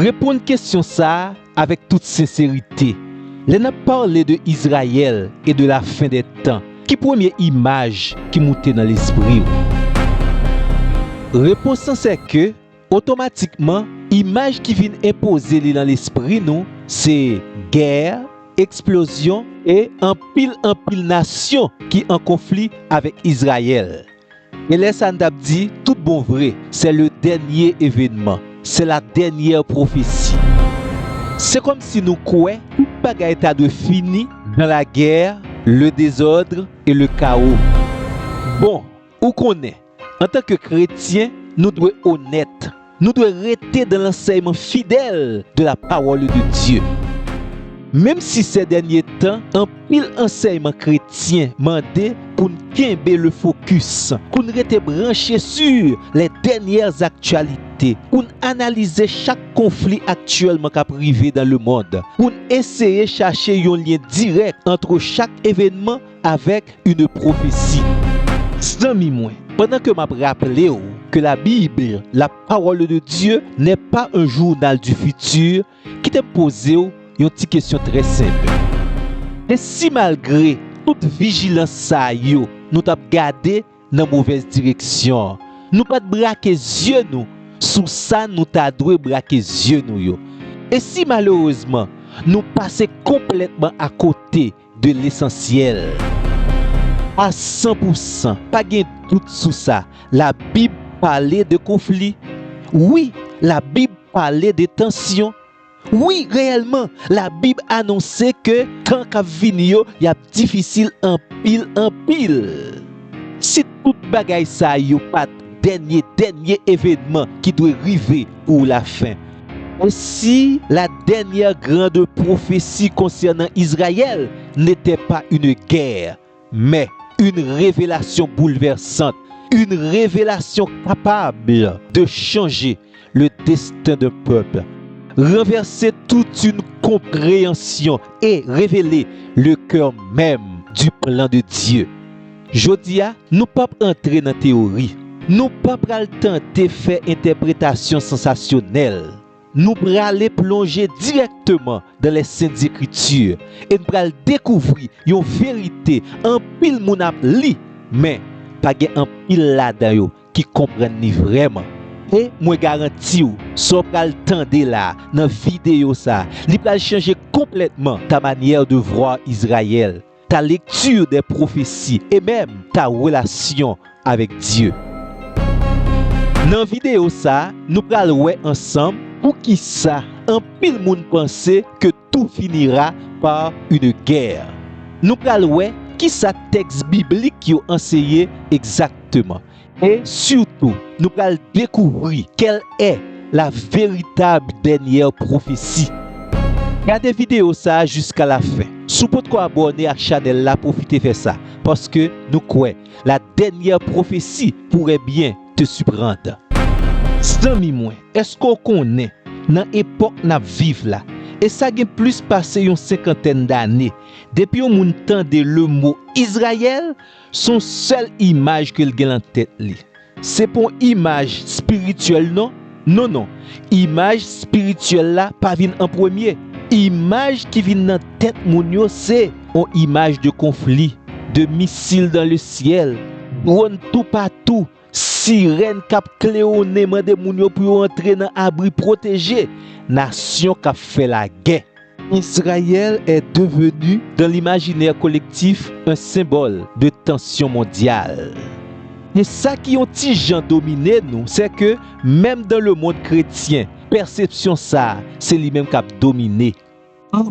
Répondre question ça avec toute sincérité. L'on a parlé de Israël et de la fin des temps. Qui première image qui montait dans l'esprit? Réponse c'est que automatiquement image qui vient imposer dans l'esprit nous c'est guerre, explosion et en pile nation qui en conflit avec Israël. Et là ça nous dit tout bon vrai, c'est le dernier événement, c'est la dernière prophétie. C'est comme si nous croyons tout bagaille était de fini dans la guerre, le désordre et le chaos. Bon, où qu'on est, en tant que chrétien, nous devons être honnêtes. Nous devons rester dans l'enseignement fidèle de la parole de Dieu. Même si ces derniers temps, un pile enseignement chrétien mandé pour nous camber le focus, pour nous rester branchés sur les dernières actualités, pour nous analyser chaque conflit actuellement qui arrivé dans le monde, pour nous essayer de chercher un lien direct entre chaque événement avec une prophétie. Pendant que je rappelle que la Bible, la parole de Dieu, n'est pas un journal du futur qui te pose une petite question très simple. Et si malgré toute vigilance ça yo, nous t'a gardé dans mauvaise direction, nous pas braquer yeux nous sous ça nous t'a dû braquer yeux nous yo. Et si malheureusement nous passer complètement à côté de l'essentiel, à 100%, pas de doute sur ça, la Bible parlait de conflit. Oui, la Bible parlait de tensions. Oui, réellement, la Bible annonçait que quand cap vini yo, y a difficile en pile. Si tout bagay ça yo pas dernier événement qui doit arriver pour la fin. Et si la dernière grande prophétie concernant Israël n'était pas une guerre, mais une révélation bouleversante, une révélation capable de changer le destin d'un peuple, renverser toute une compréhension et révéler le cœur même du plan de Dieu. Jodia, nous pas entrer dans la théorie, nous pas tenter de faire interprétation sensationnelle. Nous allons plonger directement dans les Saintes Écritures et nous allons découvrir une vérité en pile moun ap li, mais pas en pile là-dedans qui comprennent vraiment. Et moi garantis ou, so pral tande là dans vidéo ça, li pral changer complètement ta manière de voir Israël, ta lecture des prophéties et même ta relation avec Dieu. Dans vidéo ça, nous pral ouais ensemble pour qui ça, un pile moun pense que tout finira par une guerre. Nous pral ouais qui ça texte biblique yo enseigné exactement. Et surtout, nous allons découvrir quelle est la véritable dernière prophétie. Regardez vidéo ça jusqu'à la fin. Si vous pouvez abonner à la chaîne là, profitez de faire ça. Parce que nous croyons, la dernière prophétie pourrait bien te surprendre. Est-ce qu'on connaît dans l'époque où nous vivons là? Et ça a plus passé une cinquantaine d'années. Depuis qu'on entend le mot Israël, son seule image que le en tête. C'est pour image spirituelle, non? Non. Image spirituelle là, pas vient en premier. Image qui vient dans tête mounio, c'est une image de conflit, de missiles dans le ciel, drone tout partout, sirène cap cléoné mande mounio pour entrer dans abri protégé. Nation qui a fait la guerre. Israël est devenu, dans l'imaginaire collectif, un symbole de tension mondiale. Et ça qui ont petit gens dominé nous, c'est que même dans le monde chrétien, perception ça, c'est lui-même qui a dominé. En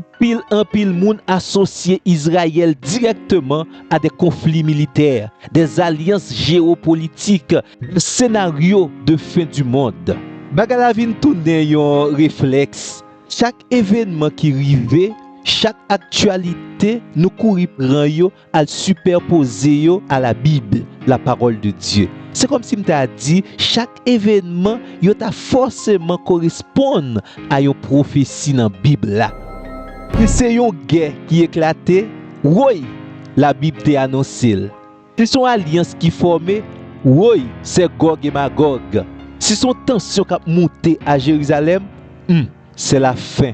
pile monde associé Israël directement à des conflits militaires, des alliances géopolitiques, des scénarios de fin du monde. Bagala vin tourne yon réflexe. Chaque événement qui arrive, chaque actualité, nous courir prend yo à superposer yo à la Bible, la parole de Dieu. C'est comme si m'ta dit chaque événement yo ta forcément correspond à une prophétie dans la Bible là. Et c'est une guerre qui éclatait, oui, la Bible t'a annoncé. C'est son alliance qui formée, oui, c'est Gog et Magog. Si son tension qui a monté à Jérusalem, c'est la fin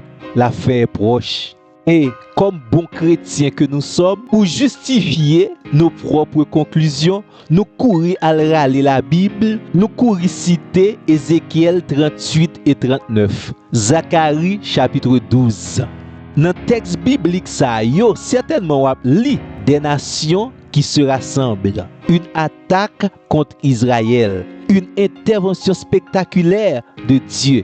est proche. Et comme bons chrétiens que nous sommes, pour justifier nos propres conclusions, nous courons à râler la Bible, nous courons citer Ézéchiel 38 et 39, Zacharie chapitre 12. Dans le texte biblique, ça yo certainement lit des nations qui se rassemblent, une attaque contre Israël, une intervention spectaculaire de Dieu.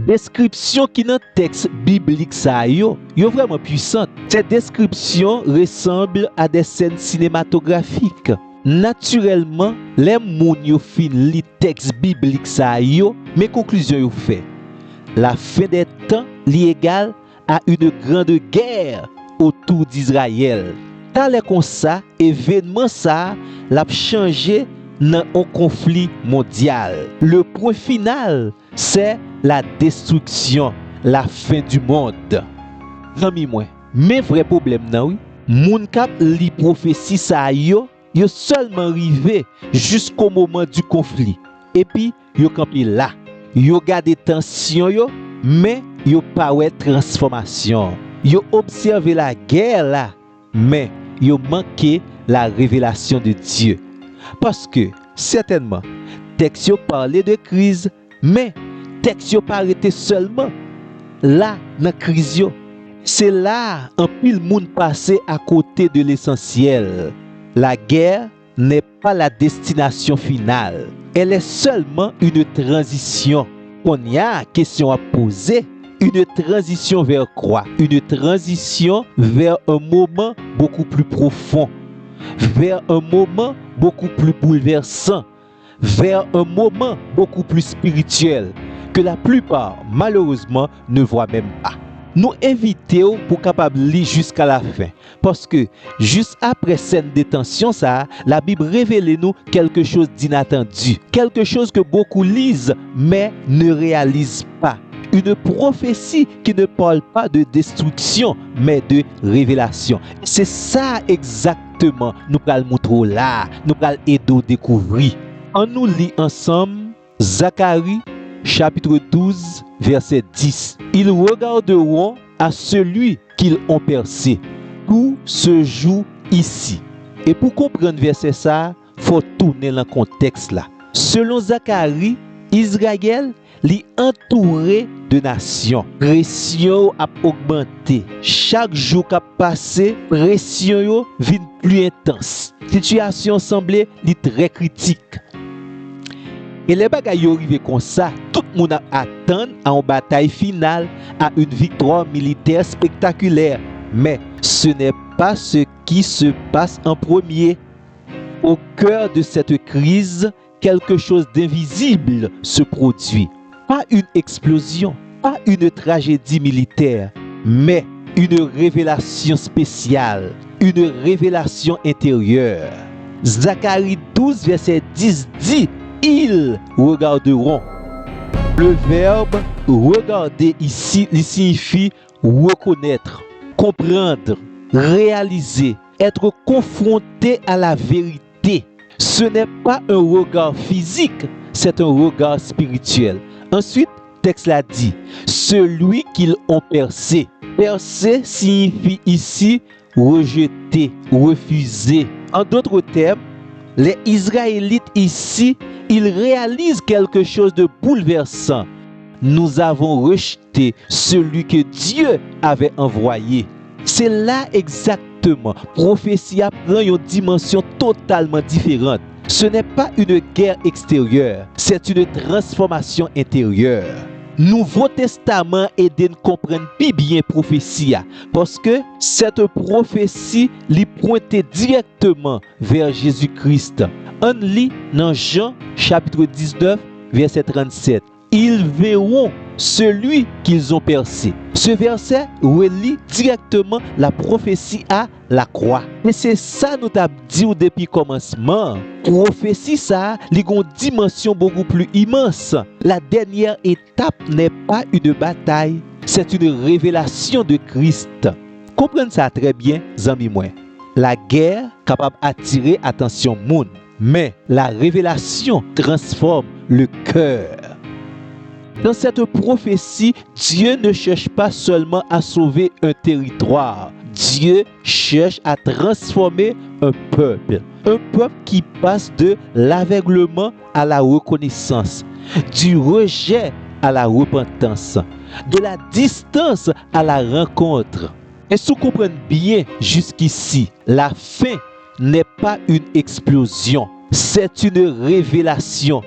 Description qui dans le texte biblique ça yo vraiment puissante. Ces descriptions ressemblent à des scènes cinématographiques. Naturellement, les moun yo fin li texte biblique ça yo, mes conclusions yo fait. La fin des temps li égale à une grande guerre autour d'Israël. Tant les comme ça, événement ça l'a changé dans un conflit mondial. Le point final, c'est la destruction, la fin du monde. Rami moi, mais vrai problème nan oui, moun kap li prophétie ça yo seulement arrivé jusqu'au moment du conflit. Et puis yo campé là, yo gade tension yo, mais yo pas ouais transformation. Yo observé la guerre là, mais yo manqué la révélation de Dieu. Parce que certainement texte yo parlait de crise, mais texte yo pas arrêté seulement là dans crise yo. C'est là un pile monde passé à côté de l'essentiel. La guerre n'est pas la destination finale. Elle est seulement une transition. On y a question à poser. Une transition vers quoi? Une transition vers un moment beaucoup plus profond, vers un moment beaucoup plus bouleversant, vers un moment beaucoup plus spirituel que la plupart, malheureusement, ne voient même pas. Nous invitons pour capable lire jusqu'à la fin. Parce que juste après cette détention, ça, la Bible révèle nous quelque chose d'inattendu. Quelque chose que beaucoup lisent, mais ne réalisent pas. Une prophétie qui ne parle pas de destruction, mais de révélation. C'est ça exactement nous allons montrer là, nous allons aider à découvrir. On nous lit ensemble Zacharie chapitre 12, verset 10. Ils regarderont à celui qu'ils ont percé. Tout se joue ici. Et pour comprendre verset ça, il faut tourner dans le contexte là. Selon Zacharie, Israël li entouré de nations. Pression a augmenté. Chaque jour qu'a passé, pression yo vient plus intense. Situation semblait li très critique. Et les bagages arrivent comme ça, tout le monde attend à une bataille finale, à une victoire militaire spectaculaire. Mais ce n'est pas ce qui se passe en premier. Au cœur de cette crise, quelque chose d'invisible se produit. Pas une explosion, pas une tragédie militaire, mais une révélation spéciale, une révélation intérieure. Zacharie 12, verset 10 dit: ils regarderont. Le verbe regarder ici il signifie reconnaître, comprendre, réaliser, être confronté à la vérité. Ce n'est pas un regard physique, c'est un regard spirituel. Ensuite, le texte l'a dit, celui qu'ils ont percé. Percé signifie ici rejeter, refuser. En d'autres termes, les Israélites ici, ils réalisent quelque chose de bouleversant. Nous avons rejeté celui que Dieu avait envoyé. C'est là exactement, prophétie prend une dimension totalement différente. Ce n'est pas une guerre extérieure, c'est une transformation intérieure. Nouveau Testament aide nous comprendre plus bien prophétie parce que cette prophétie lui pointait directement vers Jésus-Christ. On lit dans Jean chapitre 19 verset 37. Ils verront celui qu'ils ont percé. Ce verset relie directement la prophétie à la croix. Et c'est ça nous t'a dit depuis le commencement. Prophétie ça, il y a une dimension beaucoup plus immense. La dernière étape n'est pas une bataille, c'est une révélation de Christ. Comprenez ça très bien, amis moi. La guerre capable d'attirer attention monde, mais la révélation transforme le cœur. Dans cette prophétie, Dieu ne cherche pas seulement à sauver un territoire. Dieu cherche à transformer un peuple qui passe de l'aveuglement à la reconnaissance, du rejet à la repentance, de la distance à la rencontre. Et si vous comprenez bien jusqu'ici, la fin n'est pas une explosion, c'est une révélation.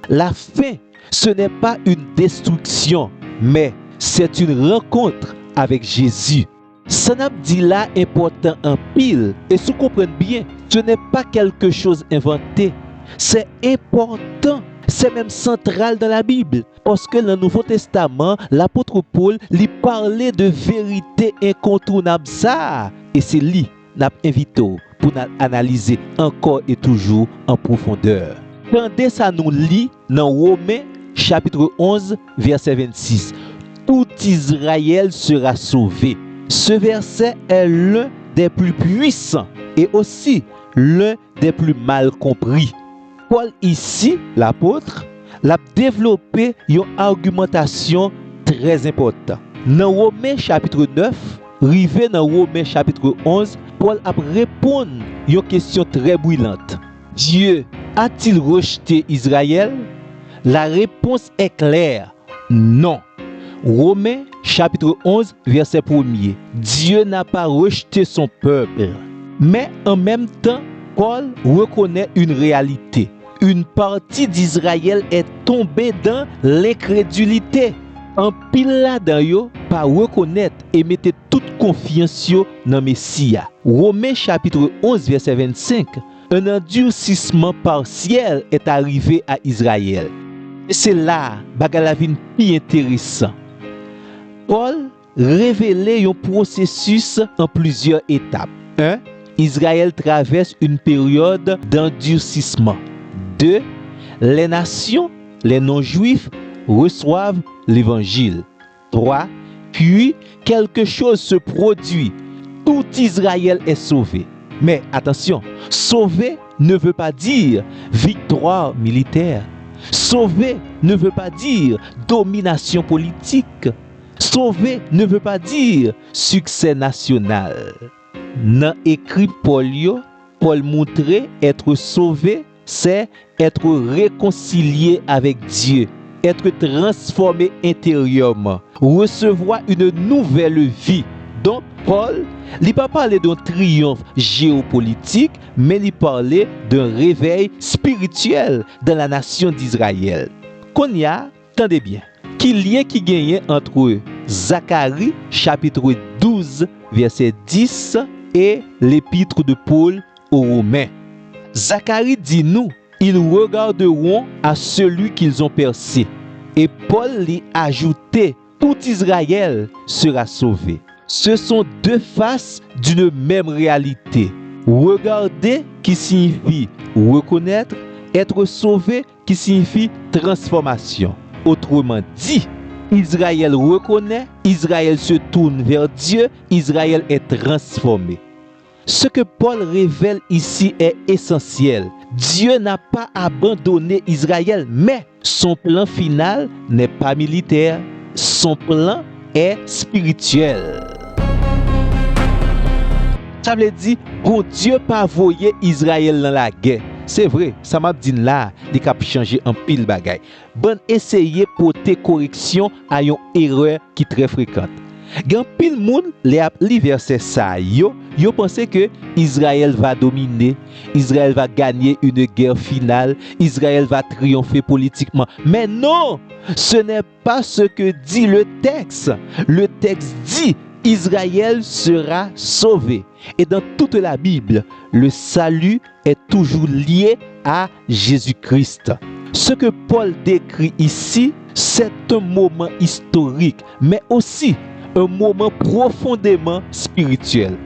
La fin, ce n'est pas une destruction, mais c'est une rencontre avec Jésus. Ça n'a dit là important en pile. Et si vous comprenez bien, ce n'est pas quelque chose inventé. C'est important. C'est même central dans la Bible. Parce que dans le Nouveau Testament, l'apôtre Paul lui parlait de vérité incontournable ça. Et c'est lui n'a invité pour analyser encore et toujours en profondeur. Tendez ça nous lit dans Romains chapitre 11 verset 26. Tout Israël sera sauvé. Ce verset est l'un des plus puissants et aussi l'un des plus mal compris. Paul ici, l'apôtre, l'a développé une argumentation très importante. Dans Romains chapitre 9, rivé dans Romains chapitre 11, Paul a répondu à une question très brûlante. Dieu a-t-il rejeté Israël? La réponse est claire, non. Romains chapitre 11 verset 1er. Dieu n'a pas rejeté son peuple. Mais en même temps, Paul reconnaît une réalité. Une partie d'Israël est tombée dans l'incrédulité. En pile là-dedans yo, pas reconnaître et mettre toute confiance dans Messie. Romains chapitre 11 verset 25. Un endurcissement partiel est arrivé à Israël. Et c'est là que la vie plus intéressant. Paul révélait un processus en plusieurs étapes. 1. Israël traverse une période d'endurcissement. 2. Les nations, les non-juifs, reçoivent l'évangile. 3. Puis, quelque chose se produit. Tout Israël est sauvé. Mais attention, sauver ne veut pas dire victoire militaire. Sauver ne veut pas dire domination politique. Sauver ne veut pas dire succès national. Dans écrit Paul, Paul montrait être sauvé, c'est être réconcilié avec Dieu, être transformé intérieurement, recevoir une nouvelle vie. Donc Paul, il n'a pas parlé d'un triomphe géopolitique, mais il parlait d'un réveil spirituel dans la nation d'Israël. Qu'on y a, attendez bien, qu'il y ait qui gagne entre Zacharie chapitre 12 verset 10 et l'épître de Paul aux Romains. Zacharie dit nous, ils regarderont à celui qu'ils ont percé. Et Paul lui ajoutait, tout Israël sera sauvé. Ce sont deux faces d'une même réalité. Regarder qui signifie reconnaître, être sauvé qui signifie transformation. Autrement dit, Israël reconnaît, Israël se tourne vers Dieu, Israël est transformé. Ce que Paul révèle ici est essentiel. Dieu n'a pas abandonné Israël, mais son plan final n'est pas militaire, son plan est spirituel. Ça veut dire, bon Dieu pas voyé Israël dans la guerre. C'est vrai, ça m'a dit là, il a changé un pile bagay. Bon, essayer porter correction à une erreur qui est très fréquente. Gan pile moun li verset ça yo pensé que Israël va dominer, Israël va gagner une guerre finale, Israël va triompher politiquement. Mais non, ce n'est pas ce que dit le texte. Le texte dit Israël sera sauvé. Et dans toute la Bible, le salut est toujours lié à Jésus-Christ. Ce que Paul décrit ici, c'est un moment historique, mais aussi un moment profondément spirituel.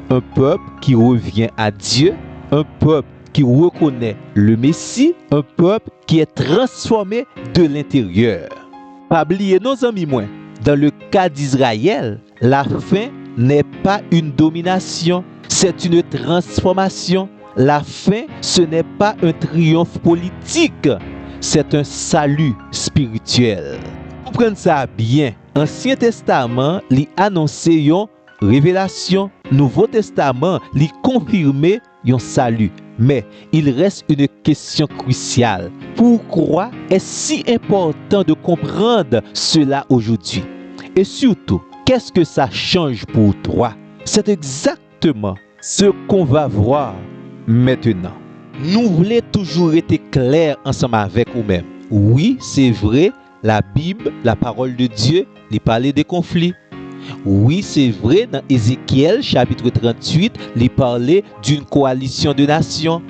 Un peuple qui revient à Dieu, un peuple qui reconnaît le Messie, un peuple qui est transformé de l'intérieur. Pas oublier nos amis moins, dans le cas d'Israël, la fin n'est pas une domination, c'est une transformation. La fin, ce n'est pas un triomphe politique, c'est un salut spirituel. Vous comprendre ça bien, Ancien Testament li annonce yon révélation, Nouveau Testament li confirme yon salut. Mais il reste une question cruciale. Pourquoi est-ce si important de comprendre cela aujourd'hui? Et surtout, qu'est-ce que ça change pour toi? C'est exactement ce qu'on va voir maintenant. Nous voulons toujours être clairs ensemble avec vous-même. Oui, c'est vrai, la Bible, la parole de Dieu, il parlait des conflits. Oui, c'est vrai, dans Ézéchiel, chapitre 38, il parlait d'une coalition de nations.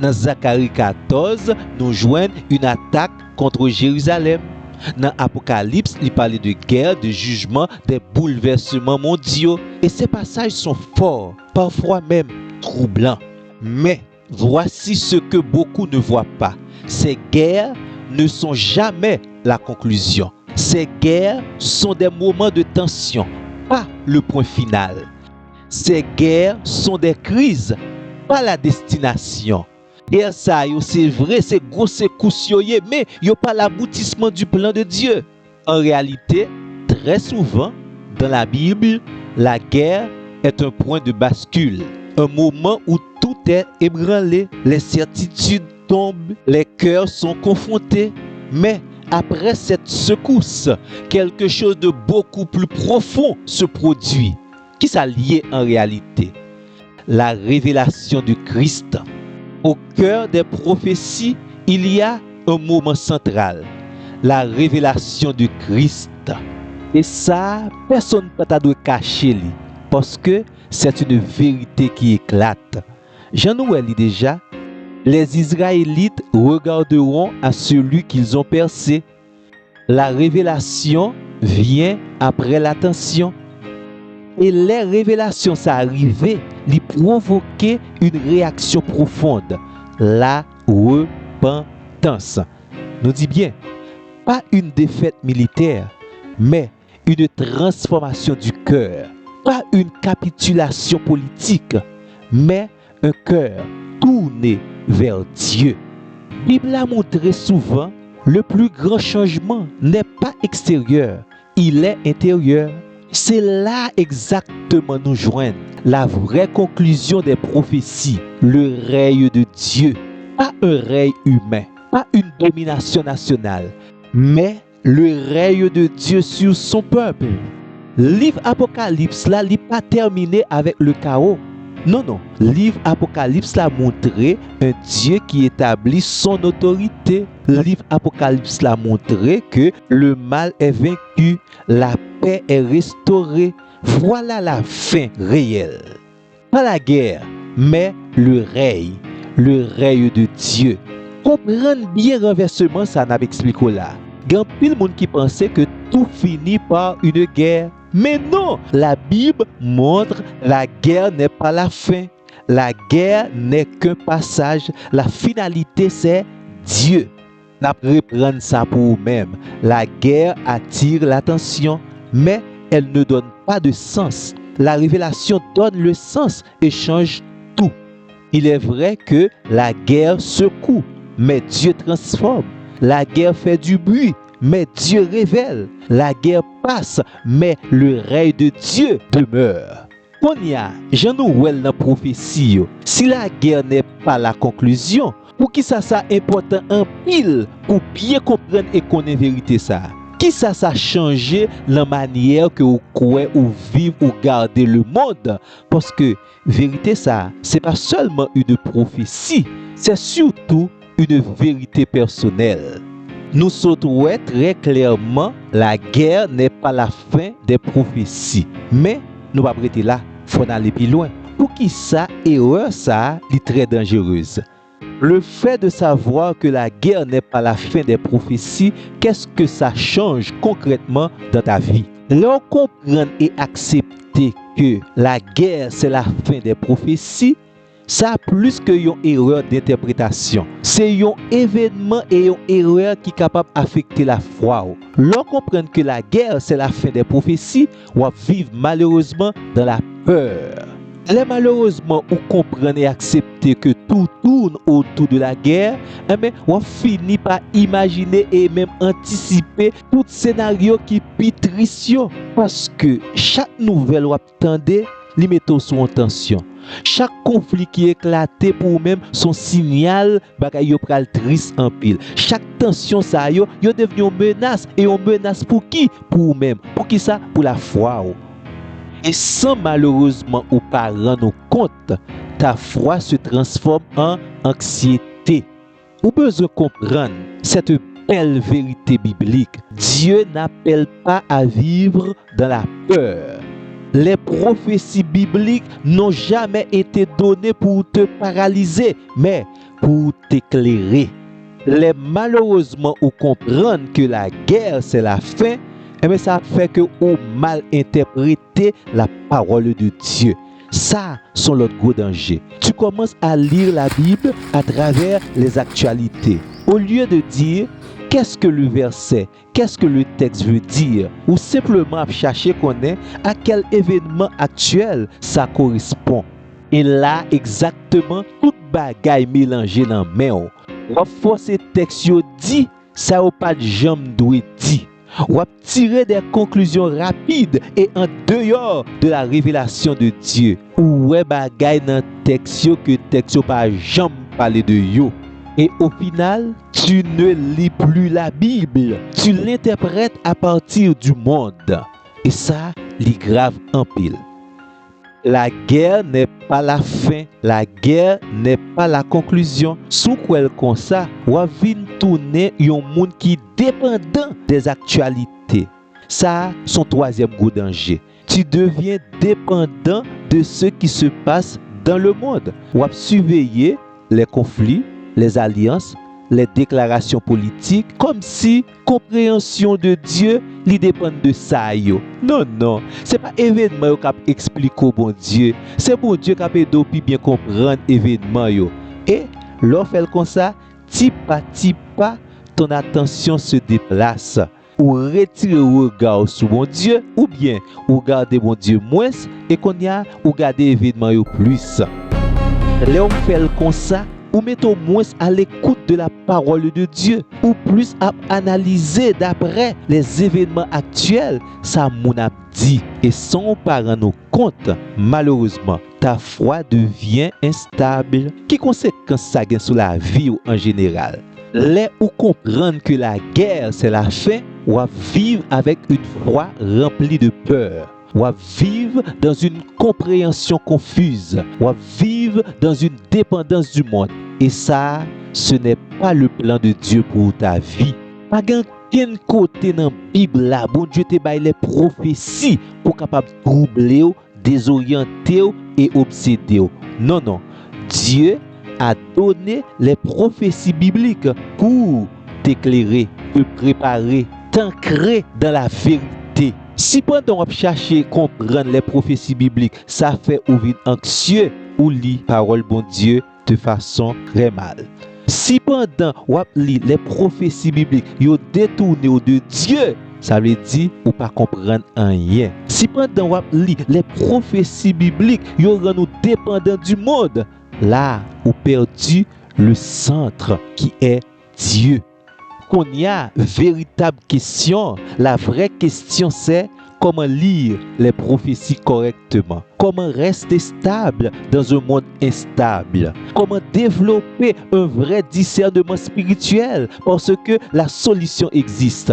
Dans Zacharie 14, nous joignons une attaque contre Jérusalem. Dans Apocalypse, il parlait de guerre, de jugement, des bouleversements mondiaux. Et ces passages sont forts, parfois même troublants. Mais voici ce que beaucoup ne voient pas. Ces guerres ne sont jamais la conclusion. Ces guerres sont des moments de tension, pas le point final. Ces guerres sont des crises, pas la destination. Et ça, c'est vrai, c'est gros, c'est coussioyé, mais il n'y a pas l'aboutissement du plan de Dieu. En réalité, très souvent, dans la Bible, la guerre est un point de bascule. Un moment où tout est ébranlé, les certitudes tombent, les cœurs sont confrontés. Mais après cette secousse, quelque chose de beaucoup plus profond se produit. Qui ça lié en réalité? La révélation du Christ. Au cœur des prophéties, il y a un moment central. La révélation du Christ. Et ça, personne ne peut doit cacher lui, parce que c'est une vérité qui éclate. Jean-Noël dit déjà, les Israélites regarderont à celui qu'ils ont percé. La révélation vient après l'attention. Et les révélations ça arrivait, lui provoquer une réaction profonde, la repentance. Nous dit bien, pas une défaite militaire, mais une transformation du cœur. Pas une capitulation politique, mais un cœur tourné vers Dieu. La Bible a montré souvent, le plus grand changement n'est pas extérieur, il est intérieur. C'est là exactement nous joindre la vraie conclusion des prophéties, le règne de Dieu. Pas un règne humain, pas une domination nationale, mais le règne de Dieu sur son peuple. Livre Apocalypse là, il n'est pas terminé avec le chaos. Non. Livre Apocalypse l'a montré un Dieu qui établit son autorité. Livre Apocalypse l'a montré que le mal est vaincu, la paix est restaurée. Voilà la fin réelle. Pas la guerre, mais le règne de Dieu. Comprendre bien renversement, ça n'a pas expliqué là. Il y a pile monde qui pensait que tout finit par une guerre. Mais non, la Bible montre la guerre n'est pas la fin. La guerre n'est qu'un passage. La finalité, c'est Dieu. N'a pas reprendre ça pour vous-même. La guerre attire l'attention, mais elle ne donne pas de sens. La révélation donne le sens et change tout. Il est vrai que la guerre secoue, mais Dieu transforme. La guerre fait du bruit, mais Dieu révèle. La guerre passe, mais le règne de Dieu demeure. On y a, Jean-Noël dans la prophétie, si la guerre n'est pas la conclusion, pour qui ça important en pile pour bien comprendre et connaître la vérité ça? Qui ça changé la manière que vous croyez ou vivez ou gardez le monde? Parce que vérité ça, c'est pas seulement une prophétie, c'est surtout une vérité personnelle. Nous sautons très clairement, la guerre n'est pas la fin des prophéties. Mais nous ne pouvons pas arrêter là, il faut aller plus loin. Pour qui ça, erreur ça, est très dangereuse. Le fait de savoir que la guerre n'est pas la fin des prophéties, qu'est-ce que ça change concrètement dans ta vie? Leur comprendre et accepter que la guerre c'est la fin des prophéties, ça plus que une erreur d'interprétation. C'est un événement et une erreur qui est capable d'affecter la foi. Leur comprendre que la guerre c'est la fin des prophéties, ou vivre malheureusement dans la peur. Les malheureusement, ou comprendre et accepter que tout tourne autour de la guerre, mais on finit par imaginer et même anticiper tout scénario qui pitrisio. Parce que chaque nouvelle ou attendez, li metto sous tension. Chaque conflit qui éclate pour même son signal bagay yo pral triste en pile. Chaque tension ça yo devenu une menace et une menace pour qui? Pour même. Pour qui ça? Pour la foi. Et sans malheureusement ou pas rendre compte, ta foi se transforme en anxiété. Ou besoin comprendre cette belle vérité biblique. Dieu n'appelle pas à vivre dans la peur. Les prophéties bibliques n'ont jamais été données pour te paralyser, mais pour t'éclairer. Les malheureusement ou comprendre que la guerre c'est la fin, mais ça fait que ou mal interpréter la parole de Dieu. Ça, c'est l'autre gros danger. Tu commences à lire la Bible à travers les actualités. Au lieu de dire qu'est-ce que le verset, qu'est-ce que le texte veut dire, ou simplement chercher connaître à quel événement actuel ça correspond. Et là, exactement, toute bagaille mélangée dans la main. On force texte dit, ça ou pas de jambe doit dire. On tirer des conclusions rapides et en dehors de la révélation de Dieu. Ou bagaille dans texte que texte pas jambe parler de yo. Et au final, tu ne lis plus la Bible. Tu l'interprètes à partir du monde. Et ça, c'est grave en pile. La guerre n'est pas la fin. La guerre n'est pas la conclusion. Sous quoi comme ça, ou vient tourner un monde qui est dépendant des actualités. Ça, son troisième gros danger. Tu deviens dépendant de ce qui se passe dans le monde. Ou surveiller les conflits, les alliances, les déclarations politiques, comme si compréhension de Dieu li dépend de ça yo. Non, c'est pas événement qui explique au bon Dieu, c'est bon Dieu qui peut dopi bien comprendre événement yo. Et lorsqu'on fait comme ça, petit pas, ton attention se déplace. Ou retirer le regard sur bon Dieu, ou bien ou garder bon Dieu moins, et qu'on y a ou garder événement yo plus. Là on fait comme ça, ou mettons moins à l'écoute de la parole de Dieu, ou plus à analyser d'après les événements actuels, ça moun a dit. Et sans pas rendre compte, malheureusement, ta foi devient instable. Qui conséquence ça gagne sur la vie en général? Les ou comprendre que la guerre c'est la fin, ou à vivre avec une foi remplie de peur. Ou à vivre dans une compréhension confuse, ou à vivre dans une dépendance du monde. Et ça, ce n'est pas le plan de Dieu pour ta vie. Pas quel côté dans la Bible là, bon Dieu te baille les prophéties pour capable troubler, désorienter et obséder. Non. Dieu a donné les prophéties bibliques pour t'éclairer, te préparer, t'ancrer dans la vérité. Si pendant on cherche comprendre les prophéties bibliques, ça fait ouvrir anxieux ou lit parole bon Dieu de façon très mal. Si pendant on lit les prophéties bibliques, yo détourné de Dieu, ça veut dire ou pas comprendre rien. Si pendant on lit les prophéties bibliques, yo rend nous dépendants du monde, là ou perdu le centre qui est Dieu. Qu'on y a véritable question, la vraie question c'est comment lire les prophéties correctement, comment rester stable dans un monde instable, comment développer un vrai discernement spirituel parce que la solution existe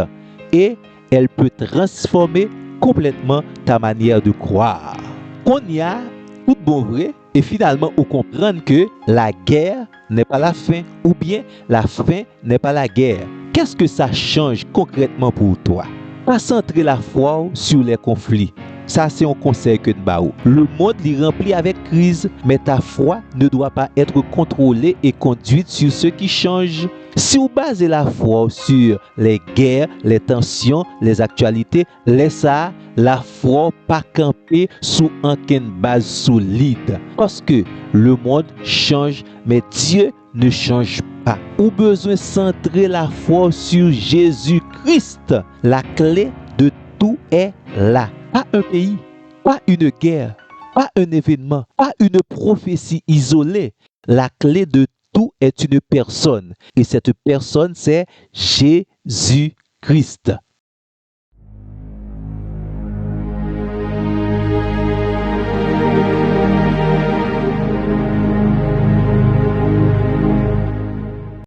et elle peut transformer complètement ta manière de croire. Qu'on y a tout bon vrai et finalement on comprend que la guerre n'est pas la fin ou bien la fin n'est pas la guerre. Qu'est-ce que ça change concrètement pour toi? Pas centrer la foi sur les conflits. Ça, c'est un conseil que nous. Le monde est rempli avec crise, mais ta foi ne doit pas être contrôlée et conduite sur ce qui change. Si vous basez la foi sur les guerres, les tensions, les actualités, laissez la foi pas camper sous aucune base solide. Parce que le monde change, mais Dieu ne change pas. Ou besoin centrer la foi sur Jésus-Christ. La clé de tout est là. Pas un pays, pas une guerre, pas un événement, pas une prophétie isolée, La clé de tout est une personne. Et cette personne, c'est Jésus-Christ.